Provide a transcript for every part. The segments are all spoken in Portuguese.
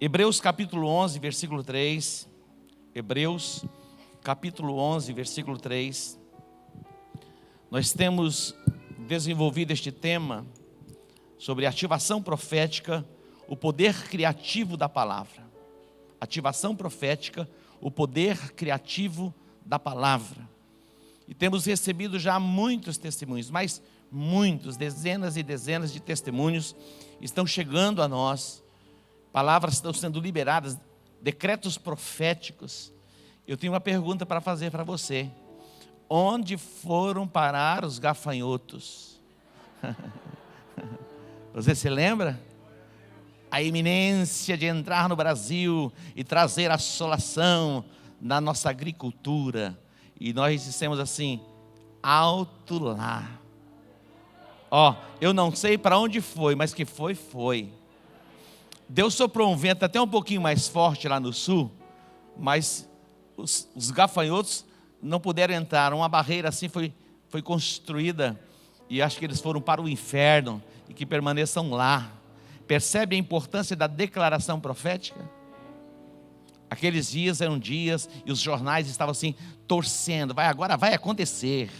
Hebreus capítulo 11, versículo 3. Hebreus capítulo 11, versículo 3. Nós temos desenvolvido este tema sobre ativação profética, o poder criativo da palavra. Ativação profética, o poder criativo da palavra. E temos recebido já muitos testemunhos, mas muitos, dezenas e dezenas de testemunhos estão chegando a nós. Palavras estão sendo liberadas, decretos proféticos. Eu tenho uma pergunta para fazer para você. Onde foram parar os gafanhotos? Você se lembra? A iminência de entrar no Brasil e trazer assolação na nossa agricultura. E nós dissemos assim, alto lá. Eu não sei para onde foi, mas que foi, foi. Deus soprou um vento até um pouquinho mais forte lá no sul, mas os gafanhotos não puderam entrar. Uma barreira assim foi construída e acho que eles foram para o inferno e que permaneçam lá. Percebe a importância da declaração profética? Aqueles dias eram dias e os jornais estavam assim torcendo, agora vai acontecer.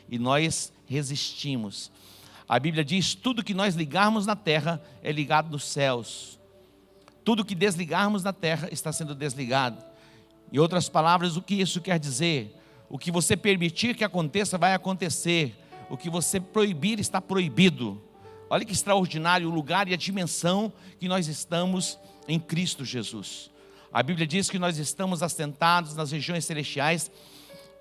E nós resistimos. A Bíblia diz, tudo que nós ligarmos na terra é ligado nos céus. Tudo que desligarmos na terra está sendo desligado. Em outras palavras, o que isso quer dizer? O que você permitir que aconteça, vai acontecer. O que você proibir, está proibido. Olha que extraordinário o lugar e a dimensão que nós estamos em Cristo Jesus. A Bíblia diz que nós estamos assentados nas regiões celestiais,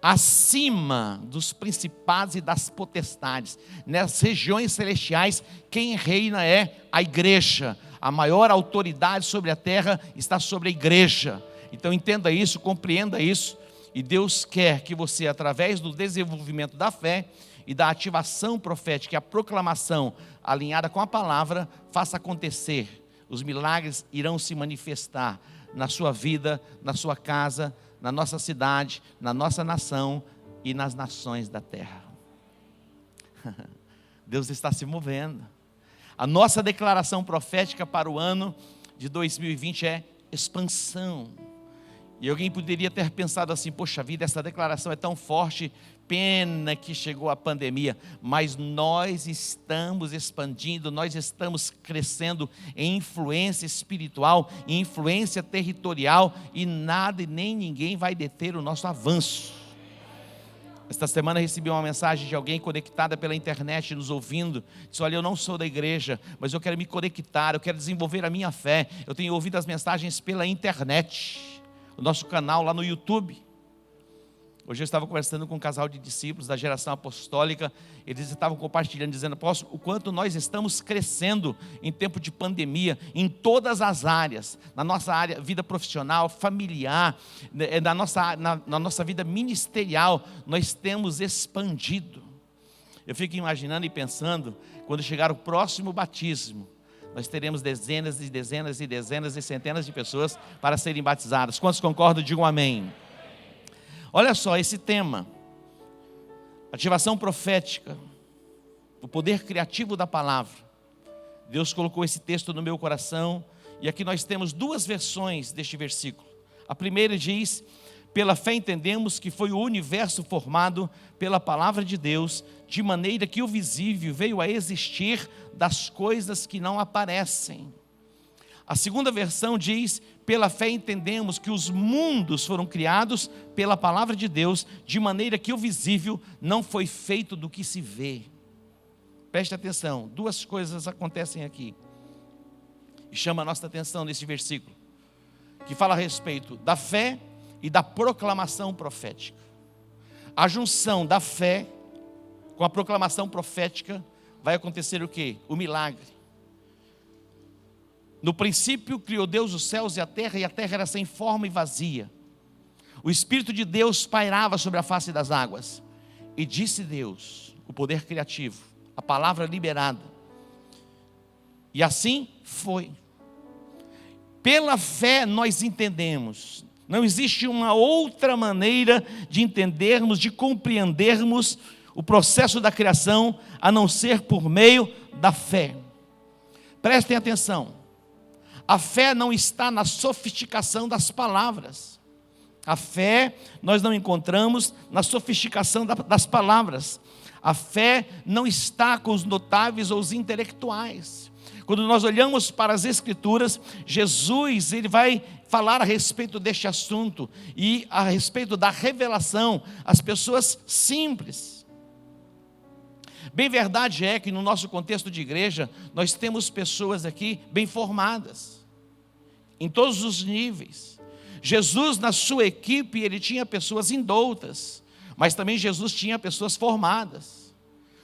acima dos principados e das potestades. Nas regiões celestiais, quem reina é a igreja. A maior autoridade sobre a terra está sobre a igreja. Então entenda isso, compreenda isso. E Deus quer que você, através do desenvolvimento da fé e da ativação profética, a proclamação alinhada com a palavra, faça acontecer. Os milagres irão se manifestar na sua vida, na sua casa, na nossa cidade, na nossa nação e nas nações da terra. Deus está se movendo. A nossa declaração profética para o ano de 2020 é expansão. E alguém poderia ter pensado assim, poxa vida, essa declaração é tão forte, pena que chegou a pandemia. Mas nós estamos expandindo, nós estamos crescendo em influência espiritual, em influência territorial, e nada e nem ninguém vai deter o nosso avanço. Esta semana recebi uma mensagem de alguém conectada pela internet, nos ouvindo. Disse, olha, eu não sou da igreja, mas eu quero me conectar, eu quero desenvolver a minha fé. Eu tenho ouvido as mensagens pela internet, o nosso canal lá no YouTube. Hoje eu estava conversando com um casal de discípulos da geração apostólica. Eles estavam compartilhando, dizendo, apóstolo, o quanto nós estamos crescendo em tempo de pandemia, em todas as áreas, na nossa área, vida profissional, familiar, na nossa vida ministerial, nós temos expandido. Eu fico imaginando e pensando, quando chegar o próximo batismo, nós teremos dezenas e dezenas e dezenas e centenas de pessoas para serem batizadas. Quantos concordam? Digam amém. Olha só esse tema, ativação profética, o poder criativo da palavra. Deus colocou esse texto no meu coração, e aqui nós temos duas versões deste versículo. A primeira diz, pela fé entendemos que foi o universo formado pela palavra de Deus, de maneira que o visível veio a existir das coisas que não aparecem. A segunda versão diz, pela fé entendemos que os mundos foram criados pela palavra de Deus, de maneira que o visível não foi feito do que se vê. Preste atenção, duas coisas acontecem aqui, e chama a nossa atenção nesse versículo, que fala a respeito da fé e da proclamação profética. A junção da fé com a proclamação profética vai acontecer o quê? O milagre. No princípio criou Deus os céus e a terra era sem forma e vazia. O Espírito de Deus pairava sobre a face das águas. E disse Deus, o poder criativo, a palavra liberada. E assim foi. Pela fé nós entendemos. Não existe uma outra maneira de entendermos, de compreendermos o processo da criação, a não ser por meio da fé. Prestem atenção. A fé não está na sofisticação das palavras. A fé nós não encontramos na sofisticação das palavras. A fé não está com os notáveis ou os intelectuais. Quando nós olhamos para as Escrituras, Jesus ele vai falar a respeito deste assunto e a respeito da revelação às pessoas simples. Bem verdade é que no nosso contexto de igreja, nós temos pessoas aqui bem formadas, em todos os níveis. Jesus na sua equipe, ele tinha pessoas indoutas, mas também Jesus tinha pessoas formadas.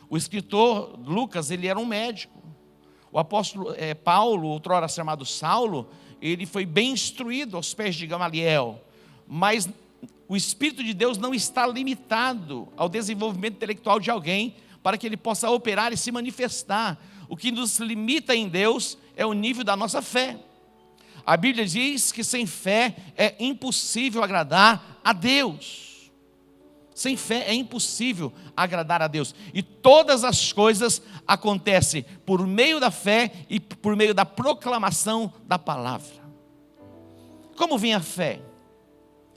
O escritor Lucas, ele era um médico. O apóstolo Paulo, outrora chamado Saulo, ele foi bem instruído aos pés de Gamaliel, mas o Espírito de Deus não está limitado ao desenvolvimento intelectual de alguém, para que ele possa operar e se manifestar. O que nos limita em Deus é o nível da nossa fé. A Bíblia diz que sem fé é impossível agradar a Deus. Sem fé é impossível agradar a Deus. E todas as coisas acontecem por meio da fé e por meio da proclamação da palavra. Como vem a fé?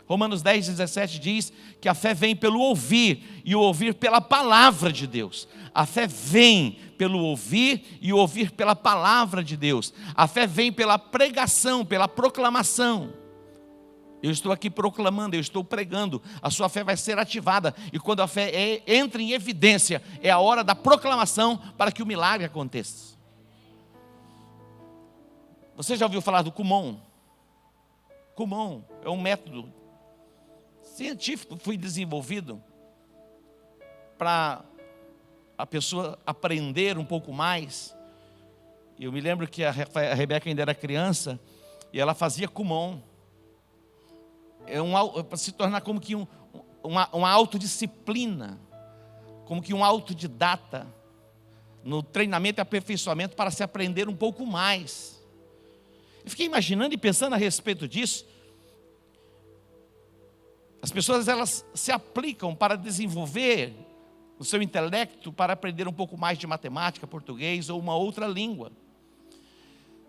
Romanos 10:17 diz que a fé vem pelo ouvir, e o ouvir pela palavra de Deus. A fé vem pelo ouvir e o ouvir pela palavra de Deus. A fé vem pela pregação, pela proclamação. Eu estou aqui proclamando, eu estou pregando, a sua fé vai ser ativada, e quando a fé entra em evidência, é a hora da proclamação para que o milagre aconteça. Você já ouviu falar do Kumon? Kumon é um método científico que foi desenvolvido para a pessoa aprender um pouco mais. Eu me lembro que a Rebeca ainda era criança e ela fazia Kumon. Para se tornar como que uma autodisciplina, como que um autodidata no treinamento e aperfeiçoamento para se aprender um pouco mais. Eu fiquei imaginando e pensando a respeito disso. As pessoas elas se aplicam para desenvolver o seu intelecto, para aprender um pouco mais de matemática, português ou uma outra língua.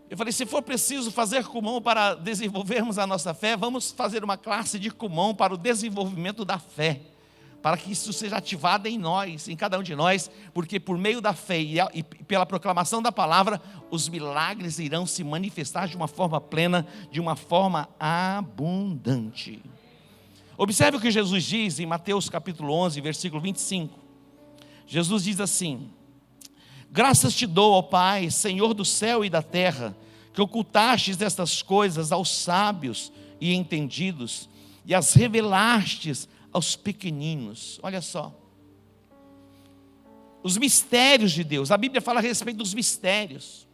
Eu falei, se for preciso fazer Kumon para desenvolvermos a nossa fé, vamos fazer uma classe de Kumon para o desenvolvimento da fé, para que isso seja ativado em nós, em cada um de nós, porque por meio da fé e pela proclamação da palavra, os milagres irão se manifestar de uma forma plena, de uma forma abundante. Observe o que Jesus diz em Mateus capítulo 11, versículo 25. Jesus diz assim: graças te dou, ó Pai, Senhor do céu e da terra, que ocultastes estas coisas aos sábios e entendidos, e as revelastes aos pequeninos. Olha só, os mistérios de Deus. A Bíblia fala a respeito dos mistérios.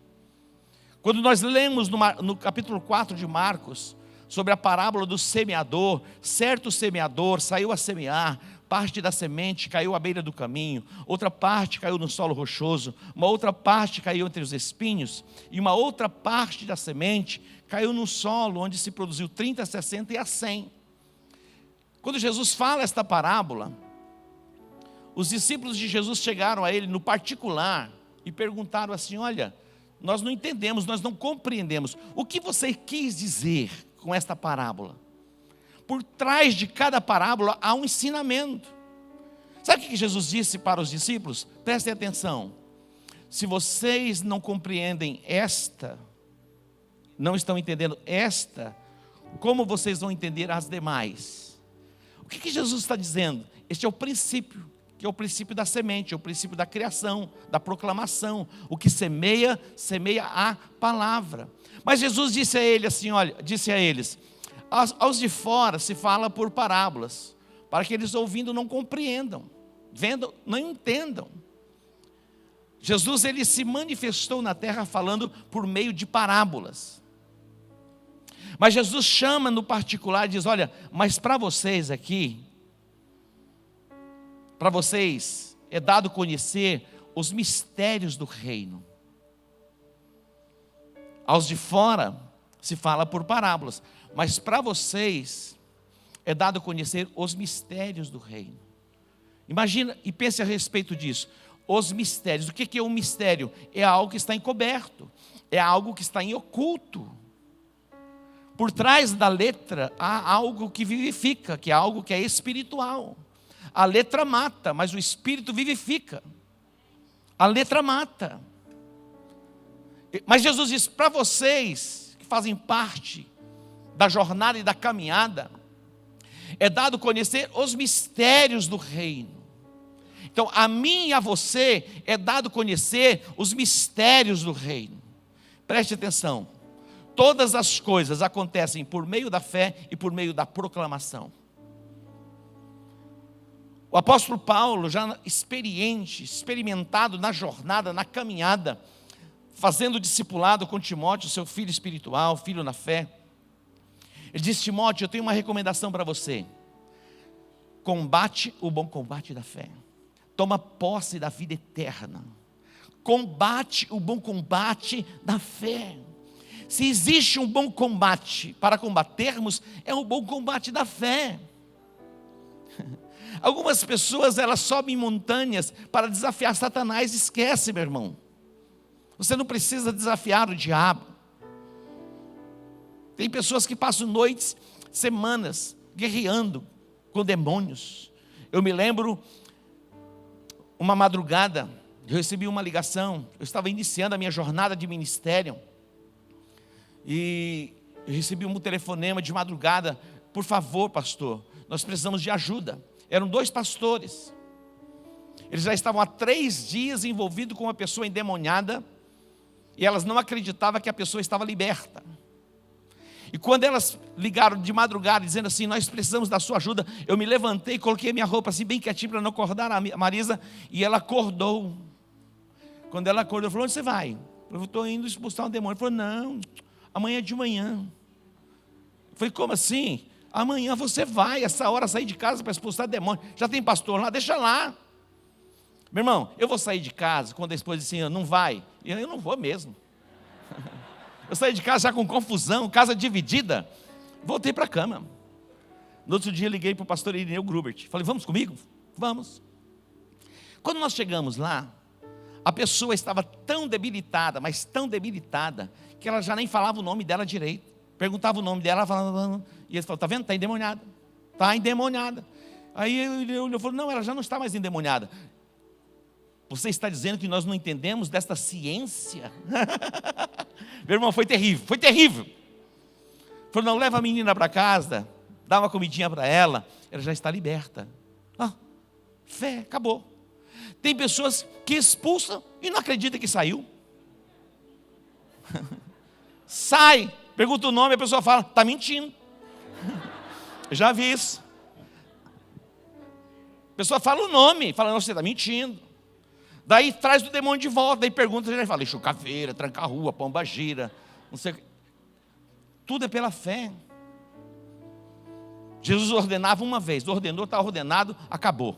Quando nós lemos no capítulo 4 de Marcos, sobre a parábola do semeador, certo semeador saiu a semear, parte da semente caiu à beira do caminho, outra parte caiu no solo rochoso, uma outra parte caiu entre os espinhos, e uma outra parte da semente caiu no solo onde se produziu 30, 60 e a 100. Quando Jesus fala esta parábola, os discípulos de Jesus chegaram a ele no particular e perguntaram assim: olha, nós não entendemos, nós não compreendemos, o que você quis dizer com esta parábola? Por trás de cada parábola há um ensinamento. Sabe o que Jesus disse para os discípulos? Prestem atenção. Se vocês não compreendem esta, não estão entendendo esta, como vocês vão entender as demais? O que Jesus está dizendo? Este é o princípio, que é o princípio da semente, é o princípio da criação, da proclamação. O que semeia, semeia a palavra. Mas Jesus disse a ele assim, olha, disse a eles: aos de fora se fala por parábolas, para que eles ouvindo não compreendam, vendo não entendam. Jesus ele se manifestou na terra falando por meio de parábolas. Mas Jesus chama no particular e diz: olha, mas para vocês aqui, para vocês é dado conhecer os mistérios do reino. Aos de fora se fala por parábolas, mas para vocês é dado conhecer os mistérios do reino. Imagina e pense a respeito disso. Os mistérios, o que é um mistério? É algo que está encoberto, é algo que está em oculto. Por trás da letra há algo que vivifica, que é algo que é espiritual. A letra mata, mas o Espírito vivifica. A letra mata. Mas Jesus diz, para vocês que fazem parte da jornada e da caminhada, é dado conhecer os mistérios do reino. Então, a mim e a você é dado conhecer os mistérios do reino. Preste atenção. Todas as coisas acontecem por meio da fé e por meio da proclamação. O apóstolo Paulo, já experimentado na jornada, na caminhada, fazendo discipulado com Timóteo, seu filho espiritual, filho na fé. Ele diz, Timóteo, eu tenho uma recomendação para você. Combate o bom combate da fé. Toma posse da vida eterna. Combate o bom combate da fé. Se existe um bom combate para combatermos, é o bom combate da fé. Algumas pessoas, elas sobem montanhas para desafiar Satanás. Esquece, meu irmão. Você não precisa desafiar o diabo. Tem pessoas que passam noites, semanas, guerreando com demônios. Eu me lembro, uma madrugada, eu recebi uma ligação. Eu estava iniciando a minha jornada de ministério. E eu recebi um telefonema de madrugada. Por favor, pastor, nós precisamos de ajuda. Eram 2 pastores. Eles já estavam há 3 dias envolvidos com uma pessoa endemoniada. E elas não acreditavam que a pessoa estava liberta. E quando elas ligaram de madrugada, dizendo assim, nós precisamos da sua ajuda, eu me levantei, coloquei minha roupa assim, bem quietinho, para não acordar a Marisa, e ela acordou. Quando ela acordou, eu falei, onde você vai? Eu estou indo expulsar um demônio. Ele falou, não, amanhã de manhã. Eu falei, como assim? Amanhã você vai, essa hora, sair de casa para expulsar demônio. Já tem pastor lá, deixa lá. Meu irmão, eu vou sair de casa, quando a esposa disse assim, não vai. E eu não vou mesmo. Eu saí de casa já com confusão, casa dividida. Voltei para a cama. No outro dia liguei para o pastor Irineu Grubert. Falei, vamos comigo? Vamos. Quando nós chegamos lá, a pessoa estava tão debilitada, mas tão debilitada, que ela já nem falava o nome dela direito. Perguntava o nome dela, falava, e eles falaram, está vendo? Está endemoniada. Está endemoniada. Aí eu falei, não, ela já não está mais endemoniada. Você está dizendo que nós não entendemos desta ciência? Meu irmão, foi terrível, foi terrível. Falou, não, leva a menina para casa, dá uma comidinha para ela já está liberta. Fé, acabou. Tem pessoas que expulsam e não acreditam que saiu. Sai, pergunta o nome, a pessoa fala, está mentindo. Eu já vi isso. A pessoa fala o nome, fala, não, você está mentindo. Daí traz o demônio de volta, daí pergunta, ele fala, chucaveira, tranca-rua, pomba-gira, não sei o que. Tudo é pela fé. Jesus ordenava uma vez, ordenou, está ordenado, acabou.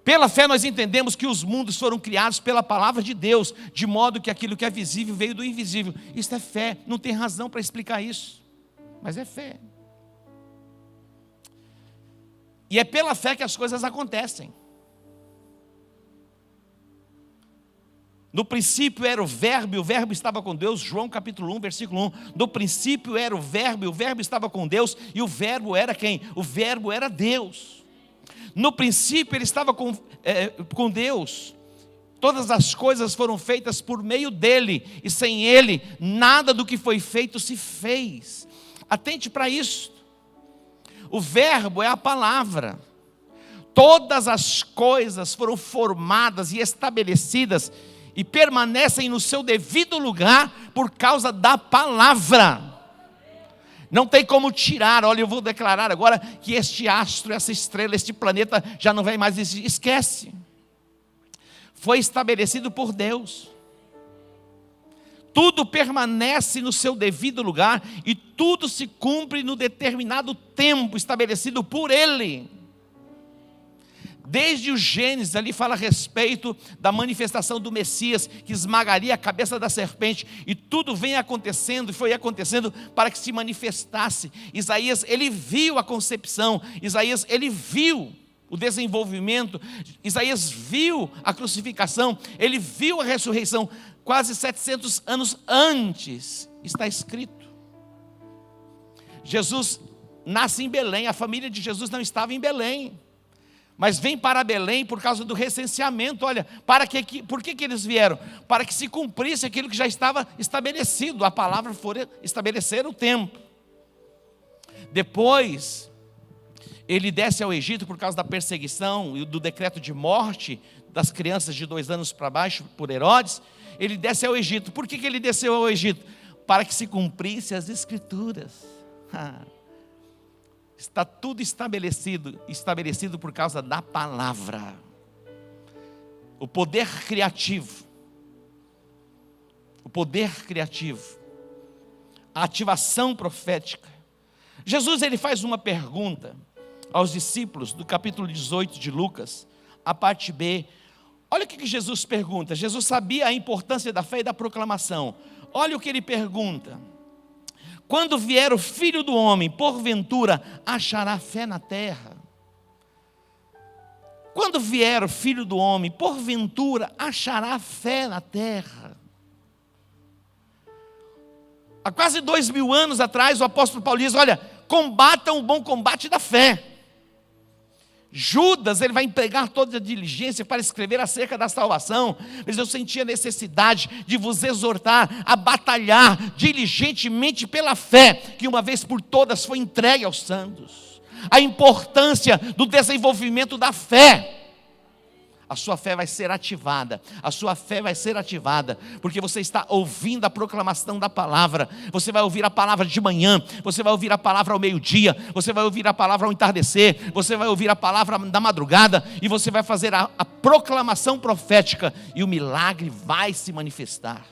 Pela fé nós entendemos que os mundos foram criados pela palavra de Deus, de modo que aquilo que é visível veio do invisível. Isso é fé, não tem razão para explicar isso, mas é fé. E é pela fé que as coisas acontecem. No princípio era o verbo, e o verbo estava com Deus. João capítulo 1, versículo 1. No princípio era o verbo, e o verbo estava com Deus. E o verbo era quem? O verbo era Deus. No princípio ele estava com Deus. Todas as coisas foram feitas por meio dele. E sem ele, nada do que foi feito se fez. Atente para isso. O verbo é a palavra. Todas as coisas foram formadas e estabelecidas e permanecem no seu devido lugar por causa da palavra. Não tem como tirar. Olha, eu vou declarar agora que este astro, essa estrela, este planeta já não vai mais existir. Esquece. Foi estabelecido por Deus. Tudo permanece no seu devido lugar e tudo se cumpre no determinado tempo estabelecido por Ele. Desde o Gênesis, ali fala a respeito da manifestação do Messias, que esmagaria a cabeça da serpente, e tudo vem acontecendo, e foi acontecendo para que se manifestasse. Isaías, ele viu a concepção, Isaías, ele viu o desenvolvimento, Isaías viu a crucificação, ele viu a ressurreição, quase 700 anos antes, está escrito. Jesus nasce em Belém, a família de Jesus não estava em Belém, mas vem para Belém por causa do recenseamento. Olha, por que eles vieram? Para que se cumprisse aquilo que já estava estabelecido, a palavra for estabelecer o tempo. Depois, ele desce ao Egito por causa da perseguição e do decreto de morte das crianças de 2 anos para baixo por Herodes. Ele desce ao Egito. Por que ele desceu ao Egito? Para que se cumprisse as Escrituras. Está tudo estabelecido por causa da palavra. O poder criativo. A ativação profética. Jesus, ele faz uma pergunta aos discípulos do capítulo 18 de Lucas, a parte B. Olha o que Jesus pergunta. Jesus sabia a importância da fé e da proclamação. Olha o que ele pergunta. Quando vier o Filho do Homem, porventura achará fé na terra? Quando vier o Filho do Homem, porventura achará fé na terra? Há quase 2000 anos atrás, o apóstolo Paulo diz: olha, combatam o bom combate da fé. Judas, ele vai empregar toda a diligência para escrever acerca da salvação, mas eu senti a necessidade de vos exortar a batalhar diligentemente pela fé, que uma vez por todas foi entregue aos santos. A importância do desenvolvimento da fé. A sua fé vai ser ativada, porque você está ouvindo a proclamação da palavra. Você vai ouvir a palavra de manhã, você vai ouvir a palavra ao meio-dia, você vai ouvir a palavra ao entardecer, você vai ouvir a palavra da madrugada, e você vai fazer a proclamação profética, e o milagre vai se manifestar.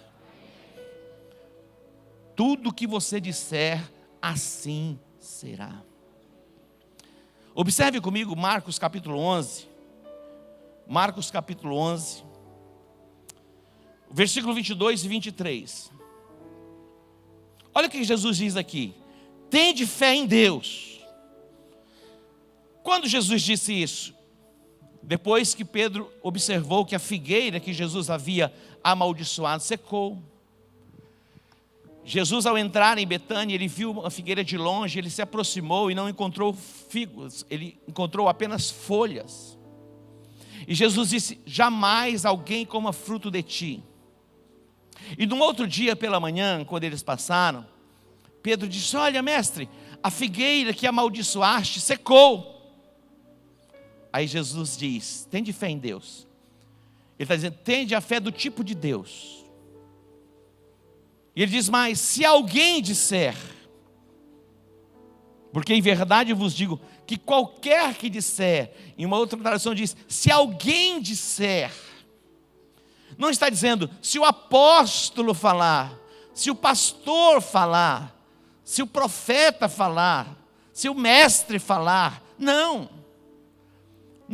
Tudo que você disser, assim será. Observe comigo Marcos capítulo 11. Marcos capítulo 11, versículo 22 e 23. Olha o que Jesus diz aqui: tende fé em Deus. Quando Jesus disse isso? Depois que Pedro observou que a figueira que Jesus havia amaldiçoado secou. Jesus, ao entrar em Betânia, ele viu a figueira de longe, ele se aproximou e não encontrou figos, ele encontrou apenas folhas. E Jesus disse: jamais alguém coma fruto de ti. E no outro dia pela manhã, quando eles passaram, Pedro disse: olha, mestre, a figueira que amaldiçoaste secou. Aí Jesus diz: tende fé em Deus. Ele está dizendo: tende a fé do tipo de Deus. E ele diz mais: se alguém disser, porque em verdade vos digo que qualquer que disser, em uma outra tradução diz: se alguém disser, não está dizendo se o apóstolo falar, se o pastor falar, se o profeta falar, se o mestre falar. Não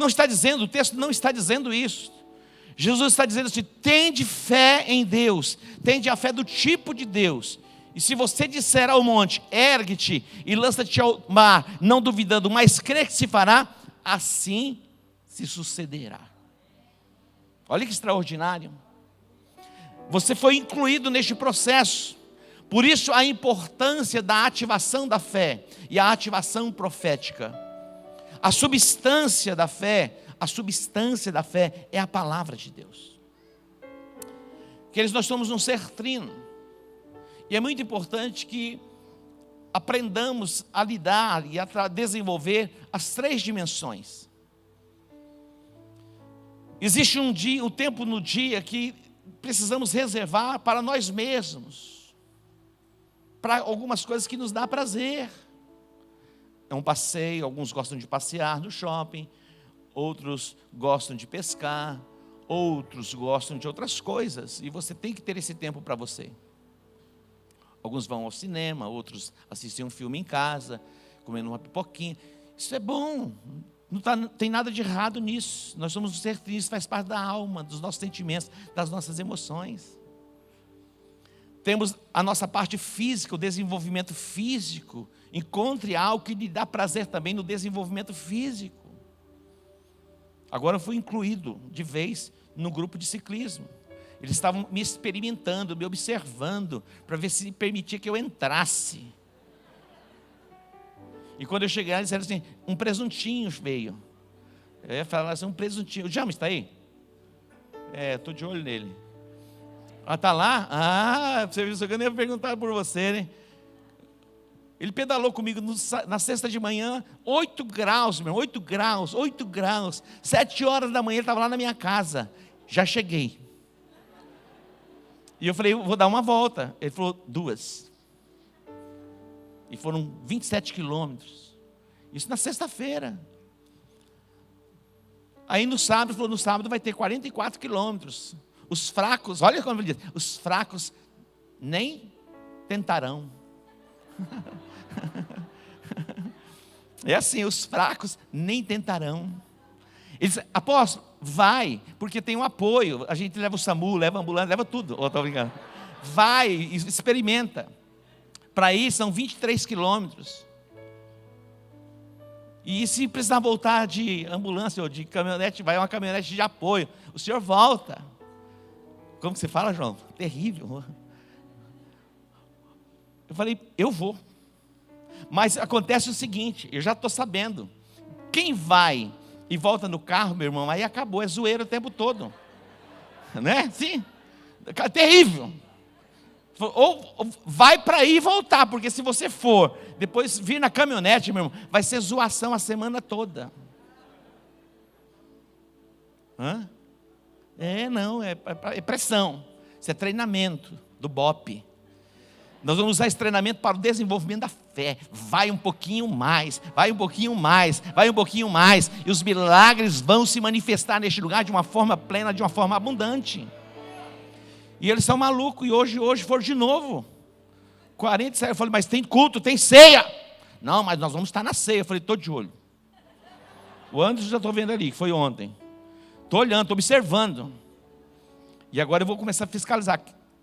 está dizendo, o texto não está dizendo isso. Jesus está dizendo assim: tende fé em Deus, tende a fé do tipo de Deus. E se você disser ao monte: ergue-te e lança-te ao mar, não duvidando, mas crê que se fará, assim se sucederá. Olha que extraordinário. Você foi incluído neste processo. Por isso a importância da ativação da fé e a ativação profética. A substância da fé é a palavra de Deus. Queridos, nós somos um ser trino. E é muito importante que aprendamos a lidar e a desenvolver as 3 dimensões. Existe um tempo no dia que precisamos reservar para nós mesmos, para algumas coisas que nos dá prazer. É um passeio, alguns gostam de passear no shopping, outros gostam de pescar, outros gostam de outras coisas, e você tem que ter esse tempo para você. Alguns vão ao cinema, outros assistem um filme em casa, comendo uma pipoquinha. Isso é bom, não tem nada de errado nisso. Nós somos um ser trino, isso faz parte da alma, dos nossos sentimentos, das nossas emoções. Temos a nossa parte física, o desenvolvimento físico. Encontre algo que lhe dá prazer também no desenvolvimento físico. Agora eu fui incluído de vez no grupo de ciclismo. Eles estavam me experimentando, me observando, para ver se permitia que eu entrasse. E quando eu cheguei lá, eles disseram assim, um presuntinho veio. Eu ia falar assim, um presuntinho. O James está aí? Estou de olho nele. Está lá? Você viu, eu nem ia perguntar por você, né? Ele pedalou comigo na sexta de manhã, 8 graus, meu, 8 graus, 8 graus. 7 horas da manhã ele estava lá na minha casa. Já cheguei. E eu falei, vou dar uma volta. Ele falou, 2. E foram 27 quilômetros. Isso na sexta-feira. Aí no sábado, ele falou, no sábado vai ter 44 quilômetros. Os fracos, olha como ele diz, os fracos nem tentarão. É assim, os fracos nem tentarão. Ele diz, apóstolo, vai, porque tem um apoio. A gente leva o SAMU, leva a ambulância, leva tudo. Estou brincando. Vai, experimenta. Para ir são 23 quilômetros. E se precisar voltar de ambulância ou de caminhonete, vai uma caminhonete de apoio. O senhor volta. Como que você fala, João? Terrível. Eu falei, eu vou. Mas acontece o seguinte, eu já estou sabendo. Quem vai e volta no carro, meu irmão, aí acabou, é zoeira o tempo todo. Né? Sim. Terrível. Ou vai para ir e voltar, porque se você for, depois vir na caminhonete, meu irmão, vai ser zoação a semana toda. Hã? Não, é pressão. Isso é treinamento do BOP. Nós vamos usar esse treinamento para o desenvolvimento da fé. Vai um pouquinho mais, vai um pouquinho mais, vai um pouquinho mais. E os milagres vão se manifestar neste lugar de uma forma plena, de uma forma abundante. E eles são malucos, e hoje foram de novo. 47, eu falei, mas tem culto, tem ceia. Não, mas nós vamos estar na ceia. Eu falei, estou de olho. O Anderson já estou vendo ali, que foi ontem. Estou olhando, estou observando. E agora eu vou começar a fiscalizar.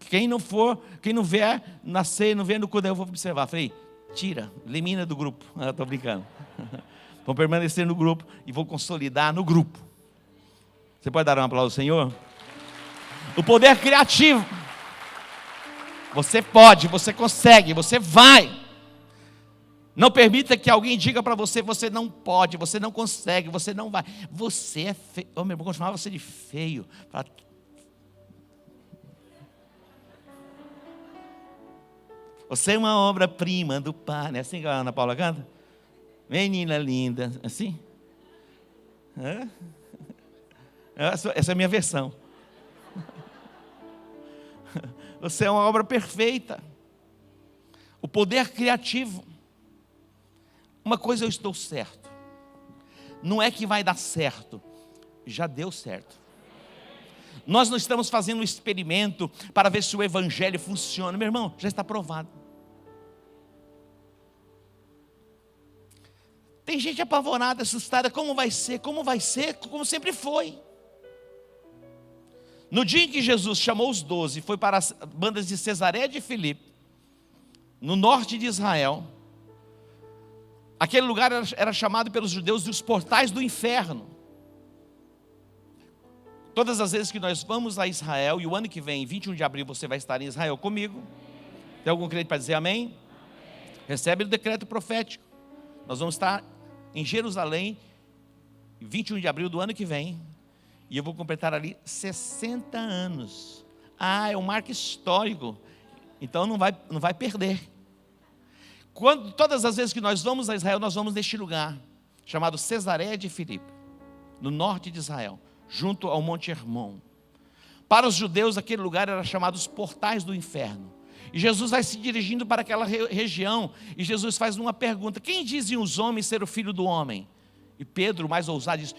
Quem não for, quem não vier na ceia, não vier no culto, eu vou observar. Falei, tira, elimina do grupo. Estou brincando. Vou permanecer no grupo e vou consolidar no grupo. Você pode dar um aplauso ao Senhor? O poder criativo. Você pode, você consegue, você vai. Não permita que alguém diga para você, você não pode, você não consegue, você não vai. Você é feio. Oh, meu irmão, vou chamar você de feio. Você é uma obra-prima do Pai. Não é assim que a Ana Paula canta? Menina linda. Assim? Essa é a minha versão. Você é uma obra perfeita. O poder criativo. Uma coisa eu estou certo. Não é que vai dar certo. Já deu certo. Nós não estamos fazendo um experimento para ver se o evangelho funciona. Meu irmão, já está provado. Tem gente apavorada, assustada. Como vai ser? Como vai ser? Como sempre foi. No dia em que Jesus chamou os 12, foi para as bandas de Cesareia de Filipe, no norte de Israel. Aquele lugar era chamado pelos judeus de os portais do inferno. Todas as vezes que nós vamos a Israel, e o ano que vem, 21 de abril, você vai estar em Israel comigo. Tem algum crente para dizer amém? Recebe o decreto profético. Nós vamos estar em Jerusalém, 21 de abril do ano que vem. E eu vou completar ali 60 anos. É um marco histórico. Então não vai perder. Todas as vezes que nós vamos a Israel, nós vamos neste lugar, chamado Cesareia de Filipe, no norte de Israel, junto ao Monte Hermon. Para os judeus, aquele lugar era chamado os portais do inferno. E Jesus vai se dirigindo para aquela região, e Jesus faz uma pergunta: quem diziam os homens ser o filho do homem? E Pedro, mais ousado, diz: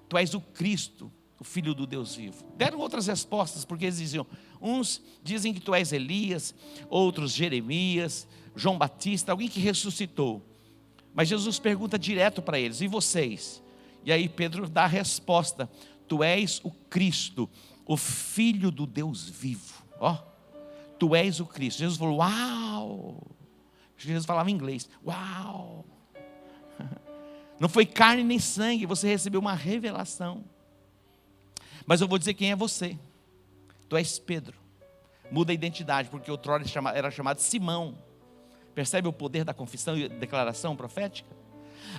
tu és o Cristo, o Filho do Deus vivo. Deram outras respostas, porque eles diziam, uns dizem que tu és Elias, outros Jeremias, João Batista, alguém que ressuscitou. Mas Jesus pergunta direto para eles: e vocês? E aí Pedro dá a resposta: tu és o Cristo, o Filho do Deus vivo. Tu és o Cristo. Jesus falou: uau! Jesus falava em inglês: uau! Não foi carne nem sangue, você recebeu uma revelação. Mas eu vou dizer quem é você. Tu és Pedro. Muda a identidade, porque outrora era chamado Simão. Percebe o poder da confissão e declaração profética?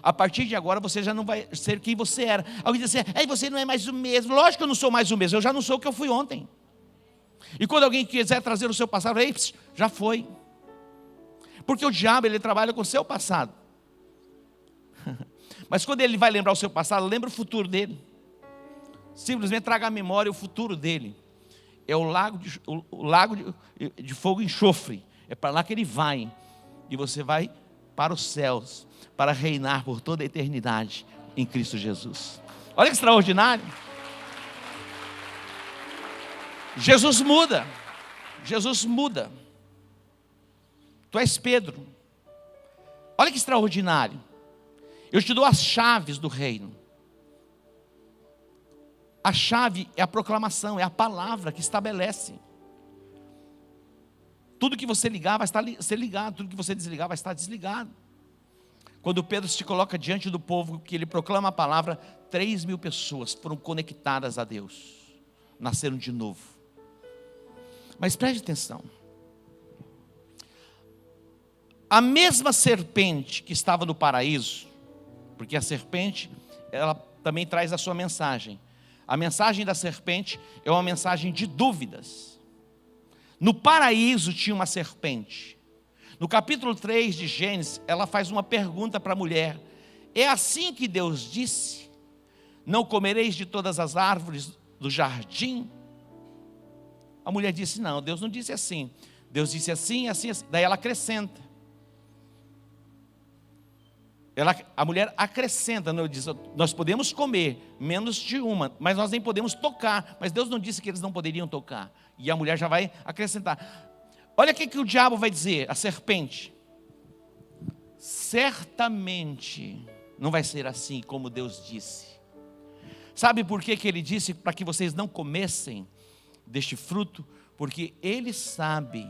A partir de agora você já não vai ser quem você era. Alguém diz assim: aí você não é mais o mesmo. Lógico que eu não sou mais o mesmo, eu já não sou o que eu fui ontem. E quando alguém quiser trazer o seu passado, ei, já foi. Porque o diabo, ele trabalha com o seu passado. Mas quando ele vai lembrar o seu passado, lembra o futuro dele. Simplesmente traga à memória o futuro dele. É o lago de fogo e enxofre. É para lá que ele vai. E você vai para os céus, para reinar por toda a eternidade em Cristo Jesus. Olha que extraordinário. Jesus muda. Jesus muda. Tu és Pedro. Olha que extraordinário. Eu te dou as chaves do reino. A chave é a proclamação, é a palavra que estabelece. Tudo que você ligar vai ser ligado, tudo que você desligar vai estar desligado. Quando Pedro se coloca diante do povo, que ele proclama a palavra, 3.000 pessoas foram conectadas a Deus, nasceram de novo. Mas preste atenção. A mesma serpente que estava no paraíso, porque a serpente, ela também traz a sua mensagem. A mensagem da serpente é uma mensagem de dúvidas. No paraíso tinha uma serpente. No capítulo 3 de Gênesis, ela faz uma pergunta para a mulher: é assim que Deus disse? Não comereis de todas as árvores do jardim? A mulher disse: não, Deus não disse assim. Deus disse assim, assim, assim. Daí ela acrescenta. A mulher acrescenta, não, diz: nós podemos comer menos de uma, mas nós nem podemos tocar. Mas Deus não disse que eles não poderiam tocar. E a mulher já vai acrescentar. Olha o que o diabo vai dizer, a serpente: certamente não vai ser assim como Deus disse. Sabe por que ele disse para que vocês não comessem deste fruto? Porque ele sabe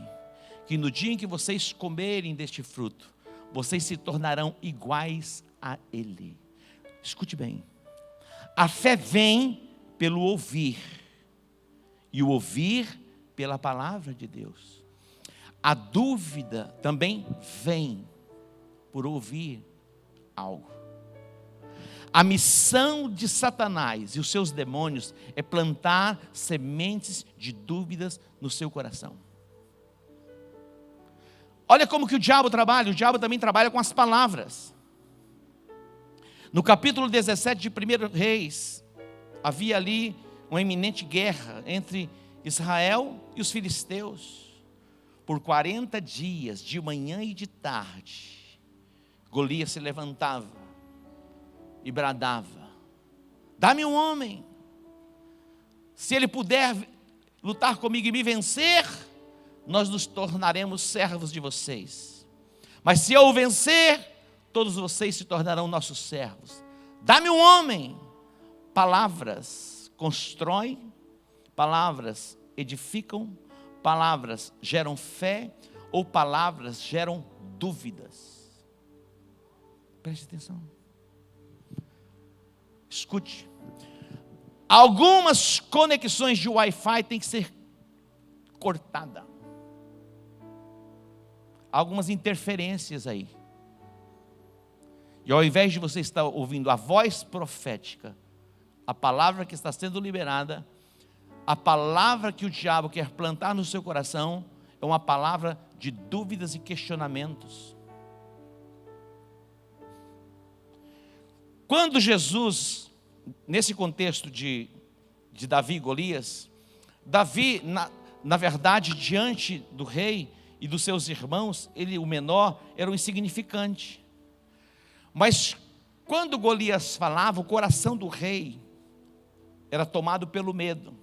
que no dia em que vocês comerem deste fruto, vocês se tornarão iguais a ele. Escute bem. A fé vem pelo ouvir, e o ouvir pela palavra de Deus. A dúvida também vem por ouvir algo. A missão de Satanás e os seus demônios é plantar sementes de dúvidas no seu coração. Olha como que o diabo trabalha. O diabo também trabalha com as palavras. No capítulo 17 de 1 Reis, havia ali uma iminente guerra entre Israel e os filisteus. Por 40 dias, de manhã e de tarde, Golias se levantava e bradava: dá-me um homem. Se ele puder lutar comigo e me vencer, nós nos tornaremos servos de vocês. Mas se eu o vencer, todos vocês se tornarão nossos servos. Dá-me um homem. Palavras constroem, palavras edificam, palavras geram fé, ou palavras geram dúvidas. Preste atenção. Escute. Algumas conexões de Wi-Fi têm que ser cortadas. Algumas interferências aí. E ao invés de você estar ouvindo a voz profética, a palavra que está sendo liberada, a palavra que o diabo quer plantar no seu coração é uma palavra de dúvidas e questionamentos. Quando Jesus, nesse contexto de Davi e Golias, Davi, na verdade, diante do rei e dos seus irmãos, ele, o menor, era um insignificante. Mas quando Golias falava, o coração do rei era tomado pelo medo.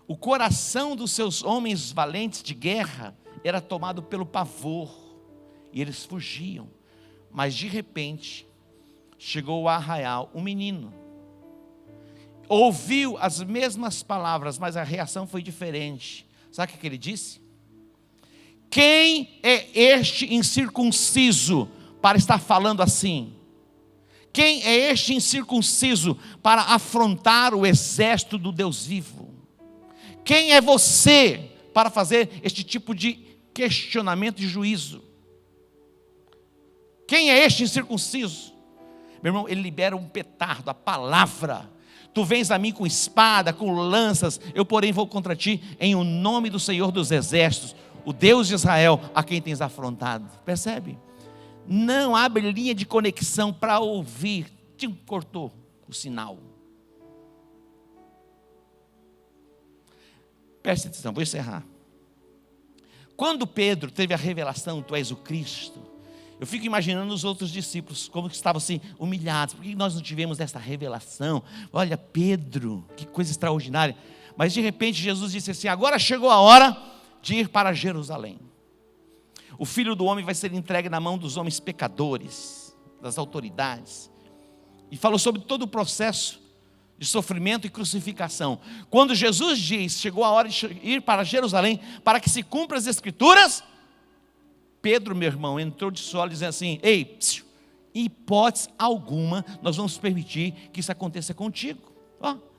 O coração dos seus homens valentes de guerra era tomado pelo pavor, e eles fugiam. Mas de repente, chegou ao arraial um menino, ouviu as mesmas palavras, mas a reação foi diferente. Sabe o que ele disse? Quem é este incircunciso para estar falando assim? Quem é este incircunciso para afrontar o exército do Deus vivo? Quem é você para fazer este tipo de questionamento e juízo? Quem é este incircunciso? Meu irmão, ele libera um petardo, a palavra. Tu vens a mim com espada, com lanças, eu porém vou contra ti em o nome do Senhor dos Exércitos, o Deus de Israel, a quem tens afrontado. Percebe? Não abre linha de conexão para ouvir. Cortou o sinal. Preste atenção, vou encerrar. Quando Pedro teve a revelação, tu és o Cristo, eu fico imaginando os outros discípulos, como que estavam assim, humilhados. Por que nós não tivemos essa revelação? Olha, Pedro, que coisa extraordinária. Mas de repente Jesus disse assim, agora chegou a hora de ir para Jerusalém. O Filho do Homem vai ser entregue na mão dos homens pecadores, das autoridades. E falou sobre todo o processo de sofrimento e crucificação. Quando Jesus diz, chegou a hora de ir para Jerusalém, para que se cumpra as Escrituras, Pedro, meu irmão, entrou de solo dizendo assim, ei, em hipótese alguma, nós vamos permitir que isso aconteça contigo.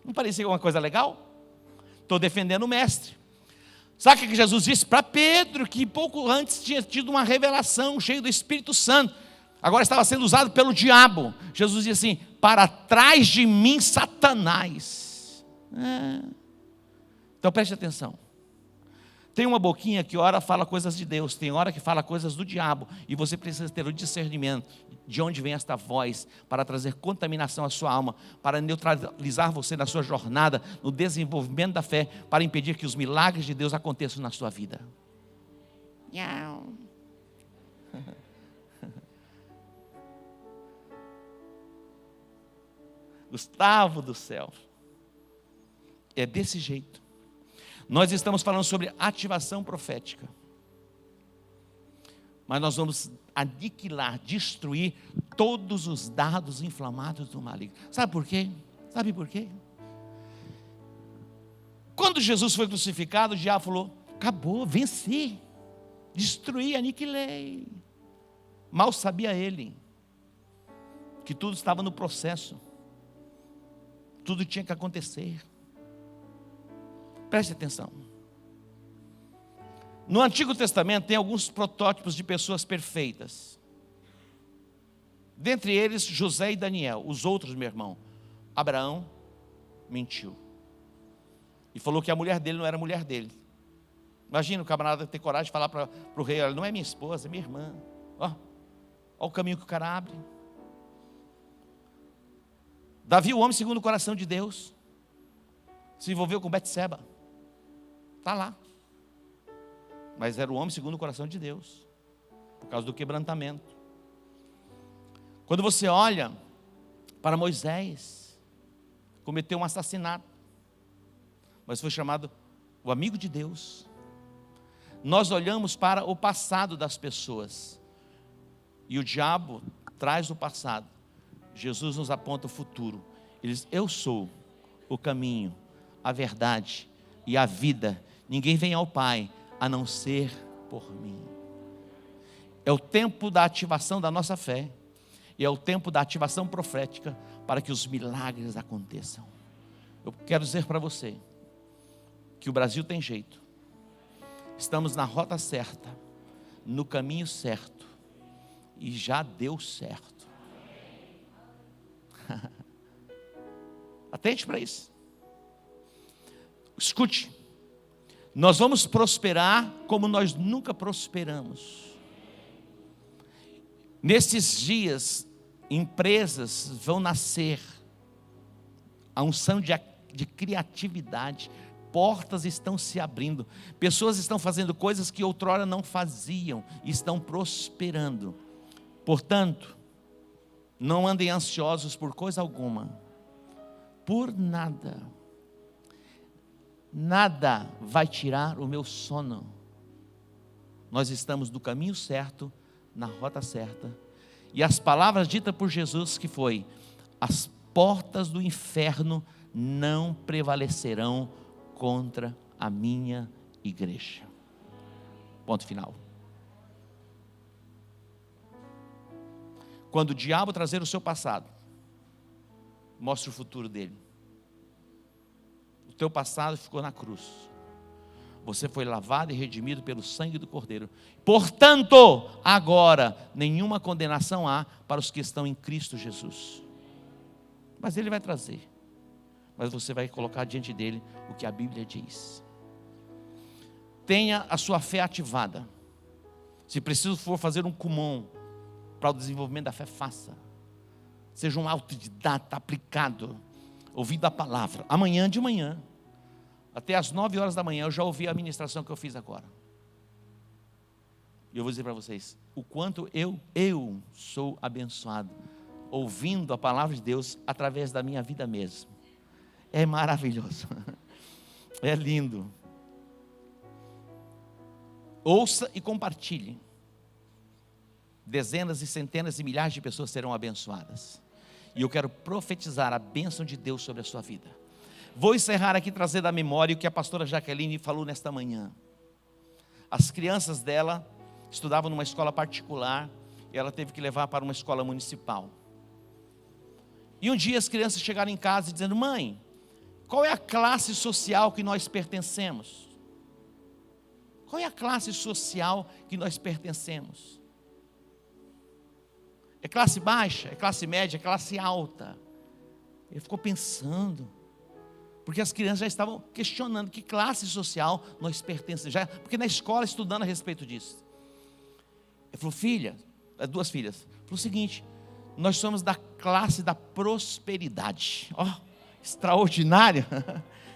Não parecia uma coisa legal? Estou defendendo o mestre. Sabe o que Jesus disse para Pedro, que pouco antes tinha tido uma revelação, cheio do Espírito Santo, agora estava sendo usado pelo diabo. Jesus disse assim, para trás de mim, Satanás. Então preste atenção. Tem uma boquinha que ora fala coisas de Deus, tem hora que fala coisas do diabo, e você precisa ter o discernimento de onde vem esta voz, para trazer contaminação à sua alma, para neutralizar você na sua jornada, no desenvolvimento da fé, para impedir que os milagres de Deus aconteçam na sua vida. Gustavo do céu, é desse jeito. Nós estamos falando sobre ativação profética, mas nós vamos aniquilar, destruir todos os dardos inflamados do maligno. Sabe por quê? Sabe por quê? Quando Jesus foi crucificado, o diabo falou, acabou, venci, destruí, aniquilei. Mal sabia ele que tudo estava no processo, tudo tinha que acontecer. Preste atenção. No Antigo Testamento tem alguns protótipos de pessoas perfeitas. Dentre eles, José e Daniel. Os outros, meu irmão, Abraão mentiu. E falou que a mulher dele não era mulher dele. Imagina o camarada ter coragem de falar para o rei, ela não é minha esposa, é minha irmã. Olha o caminho que o cara abre. Davi, o homem segundo o coração de Deus, se envolveu com Betseba. Está lá. Mas era o homem segundo o coração de Deus, por causa do quebrantamento. Quando você olha para Moisés, cometeu um assassinato, mas foi chamado o amigo de Deus. Nós olhamos para o passado das pessoas, e o diabo traz o passado. Jesus nos aponta o futuro. Ele diz, eu sou o caminho, a verdade e a vida. Ninguém vem ao Pai a não ser por mim. É o tempo da ativação da nossa fé, e é o tempo da ativação profética para que os milagres aconteçam. Eu quero dizer para você que o Brasil tem jeito. Estamos na rota certa, no caminho certo, e já deu certo. Atente para isso. Escute. Nós vamos prosperar como nós nunca prosperamos. Nesses dias, empresas vão nascer. A unção de criatividade. Portas estão se abrindo. Pessoas estão fazendo coisas que outrora não faziam. Estão prosperando. Portanto, não andem ansiosos por coisa alguma. Por nada. Nada vai tirar o meu sono. Nós estamos no caminho certo, na rota certa. E as palavras ditas por Jesus que foi: as portas do inferno não prevalecerão contra a minha igreja. Ponto final. Quando o diabo trazer o seu passado, mostre o futuro dele. O teu passado ficou na cruz. você foi lavado e redimido pelo sangue do Cordeiro. Portanto, agora, nenhuma condenação há para os que estão em Cristo Jesus. Mas Ele vai trazer. Mas você vai colocar diante dele o que a Bíblia diz. Tenha a sua fé ativada. Se preciso for fazer um Kumon para o desenvolvimento da fé, faça. Seja um autodidata aplicado, ouvindo a palavra. Amanhã de manhã, até às 9 horas da manhã, eu já ouvi a ministração que eu fiz agora. E eu vou dizer para vocês, o quanto eu sou abençoado, ouvindo a palavra de Deus através da minha vida mesmo. É maravilhoso. É lindo. Ouça e compartilhe. Dezenas e centenas e milhares de pessoas serão abençoadas. E eu quero profetizar a bênção de Deus sobre a sua vida. Vou encerrar aqui trazendo à memória o que a pastora Jaqueline falou nesta manhã. As crianças dela estudavam numa escola particular e ela teve que levar para uma escola municipal. E um dia as crianças chegaram em casa dizendo: mãe, qual é a classe social que nós pertencemos? Qual é a classe social que nós pertencemos? É classe baixa? É classe média? É classe alta? Ele ficou pensando, porque as crianças já estavam questionando que classe social nós pertencemos, porque na escola estudando a respeito disso. Ele falou: filha, duas filhas, falou o seguinte: nós somos da classe da prosperidade. Ó, extraordinário.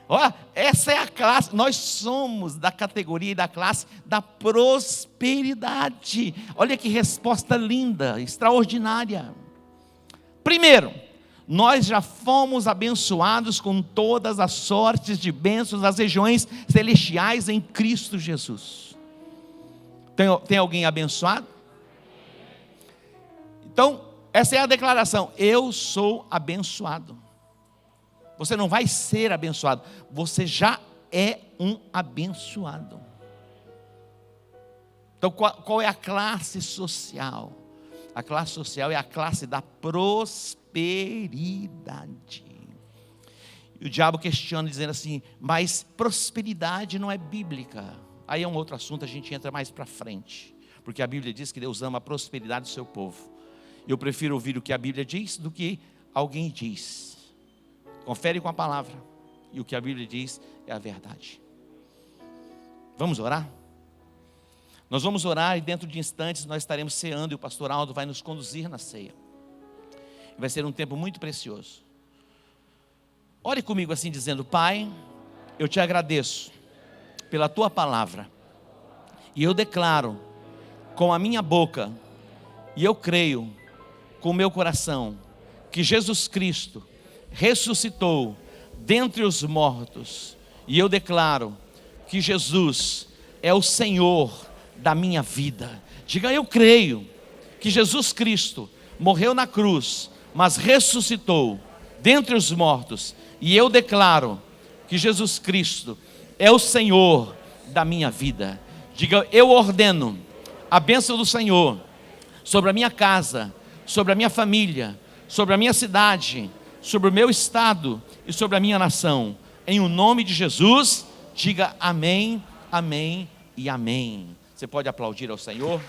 Ó, essa é a classe, nós somos da categoria e da classe da prosperidade. Olha que resposta linda, extraordinária. Primeiro, nós já fomos abençoados com todas as sortes de bênçãos das regiões celestiais em Cristo Jesus. Tem alguém abençoado? Então, essa é a declaração: eu sou abençoado. Você não vai ser abençoado, você já é um abençoado. Então qual é a classe social? A classe social é a classe da prosperidade. E o diabo questiona dizendo assim: mas prosperidade não é bíblica. Aí é um outro assunto, a gente entra mais para frente, porque a Bíblia diz que Deus ama a prosperidade do seu povo. Eu prefiro ouvir o que a Bíblia diz do que alguém diz. Confere com a palavra, e o que a Bíblia diz é a verdade. Vamos orar? Nós vamos orar e dentro de instantes nós estaremos ceando e o pastor Aldo vai nos conduzir na ceia. Vai ser um tempo muito precioso. Ore comigo assim dizendo: Pai, eu te agradeço pela tua palavra e eu declaro com a minha boca e eu creio com o meu coração que Jesus Cristo ressuscitou dentre os mortos, e eu declaro que Jesus é o Senhor da minha vida. Diga: eu creio que Jesus Cristo morreu na cruz, mas ressuscitou dentre os mortos, e eu declaro que Jesus Cristo é o Senhor da minha vida. Diga: eu ordeno a bênção do Senhor sobre a minha casa, sobre a minha família, sobre a minha cidade, sobre o meu estado e sobre a minha nação. Em o nome de Jesus, diga amém, amém e amém. Você pode aplaudir ao Senhor?